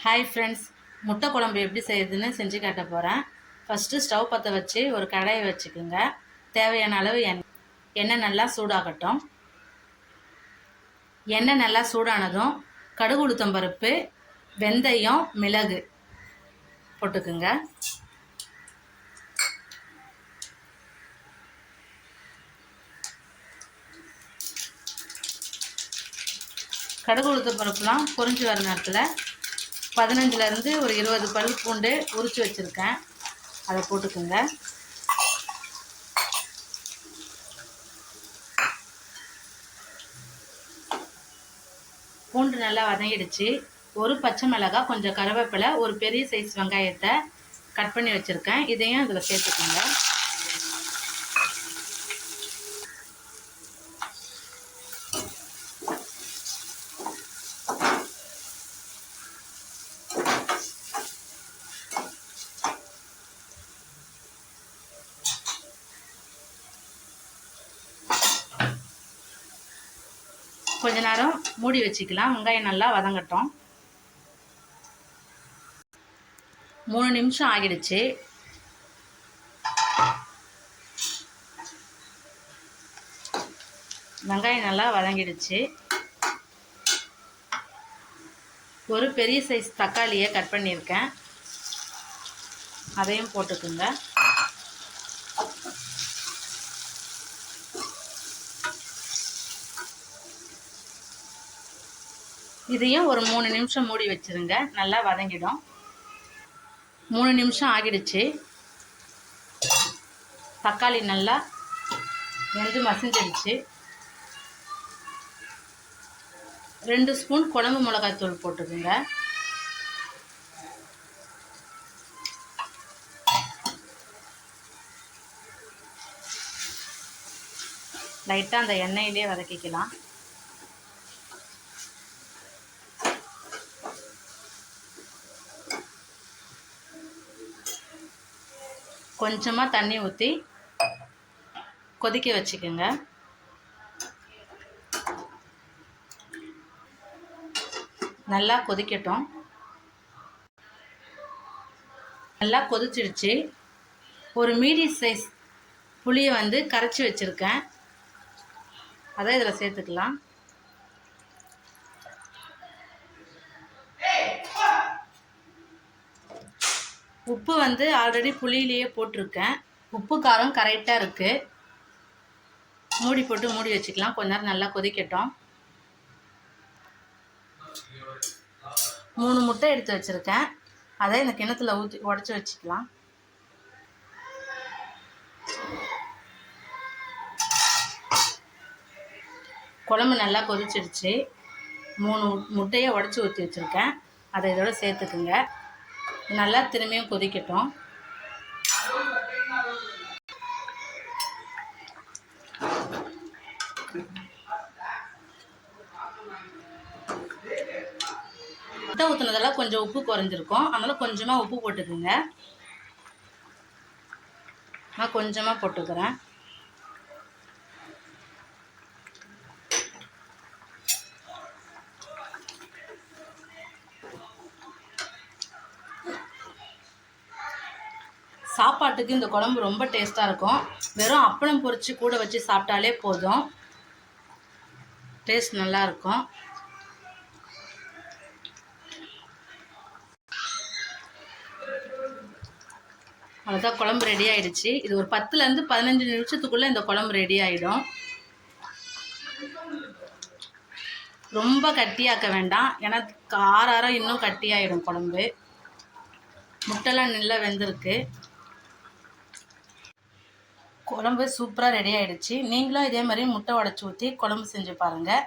Hi friends, முட்டை குழம்பு எப்படி செய்யுதுன்னு செஞ்சு காட்ட போகிறேன். ஃபஸ்ட்டு ஸ்டவ் பற்ற வச்சு ஒரு கடாயை வச்சுக்கோங்க. தேவையான அளவு எண்ணெய் நல்லா சூடாகட்டும். எண்ணெய் நல்லா சூடானதும் கடுகு உளுத்தம் பருப்பு, வெந்தயம், மிளகு போட்டுக்குங்க. கடுகு உளுத்தம் பருப்புலாம் பொரிஞ்சு வர நேரத்தில் 15லேருந்து ஒரு 20 பல் பூண்டு உரித்து வச்சுருக்கேன், அதை போட்டுக்குங்க. பூண்டு நல்லா வதங்கிடுச்சு. ஒரு பச்சை மிளகாய், கொஞ்சம் கருவேப்பிலை, ஒரு பெரிய சைஸ் வெங்காயத்தை கட் பண்ணி வச்சுருக்கேன், இதையும் இதில் சேர்த்துக்குங்க. கொஞ்ச நேரம் மூடி வச்சுக்கலாம். வெங்காயம் நல்லா வதங்கட்டும். 3 நிமிஷம் ஆகிடுச்சு. வெங்காயம் நல்லா வதங்கிடுச்சு. ஒரு பெரிய சைஸ் தக்காளியை கட் பண்ணியிருக்கேன், அதையும் போட்டுக்குங்க. இதையும் ஒரு 3 நிமிஷம் மூடி வச்சுருங்க, நல்லா வதங்கிடும். 3 நிமிஷம் ஆகிடுச்சு. தக்காளி நல்லா வெந்து மசிஞ்சிடுச்சு. 2 ஸ்பூன் குழம்பு மிளகாய்த்தூள் போட்டுக்குங்க. லைட்டாக அந்த எண்ணெயிலே வதக்கிக்கலாம். கொஞ்சமாக தண்ணி ஊற்றி கொதிக்க வச்சுக்கோங்க. நல்லா கொதிக்கட்டும். நல்லா கொதிச்சிடுச்சு. ஒரு மீடியம் சைஸ் புளியை கரைச்சி வச்சுருக்கேன், அதை இதில் சேர்த்துக்கலாம். உப்பு ஆல்ரெடி புளியிலேயே போட்டிருக்கேன். உப்பு காரம் கரெக்டாக இருக்குது. மூடி போட்டு மூடி வச்சுக்கலாம். கொஞ்ச நேரம் நல்லா கொதிக்கட்டும். 3 முட்டை எடுத்து வச்சுருக்கேன், அதை இந்த கிணத்துல ஊற்றி உடச்சி வச்சுக்கலாம். குழம்பு நல்லா கொதிச்சிடுச்சு. 3 முட்டையை உடச்சி ஊற்றி வச்சுருக்கேன், அதை இதோட சேர்த்துக்குங்க. நல்லா திரும்பியும் கொதிக்கட்டும். முட்டை ஊற்றுனதெல்லாம் கொஞ்சம் உப்பு குறைஞ்சிருக்கும், அதனால் கொஞ்சமாக உப்பு போட்டுக்குங்க. நான் கொஞ்சமாக போட்டுக்கிறேன். சாப்பாட்டுக்கு இந்த குழம்பு ரொம்ப டேஸ்ட்டாக இருக்கும். வெறும் அப்பளம் பொரித்து கூட வச்சு சாப்பிட்டாலே போதும், டேஸ்ட் நல்லாயிருக்கும். அவ்வளோதான், குழம்பு ரெடி ஆகிடுச்சு. இது ஒரு 10லேருந்து 15 நிமிஷத்துக்குள்ளே இந்த குழம்பு ரெடி ஆகிடும். ரொம்ப கட்டியாக்க வேண்டாம், ஏன்னா ஆறாரம் இன்னும் கட்டியாகிடும் குழம்பு. முட்டைலாம் நல்லா வெந்திருக்கு. குழம்பு சூப்பராக ரெடி ஆகிடுச்சு. நீங்களும் இதே மாதிரி முட்டை உடச்சி ஊற்றி குழம்பு செஞ்சு பாருங்கள்.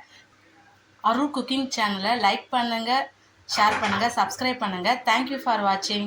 அருள் குக்கிங் சேனலை லைக் பண்ணுங்கள், ஷேர் பண்ணுங்கள், சப்ஸ்கிரைப் பண்ணுங்கள். தேங்க்யூ ஃபார் வாட்சிங்.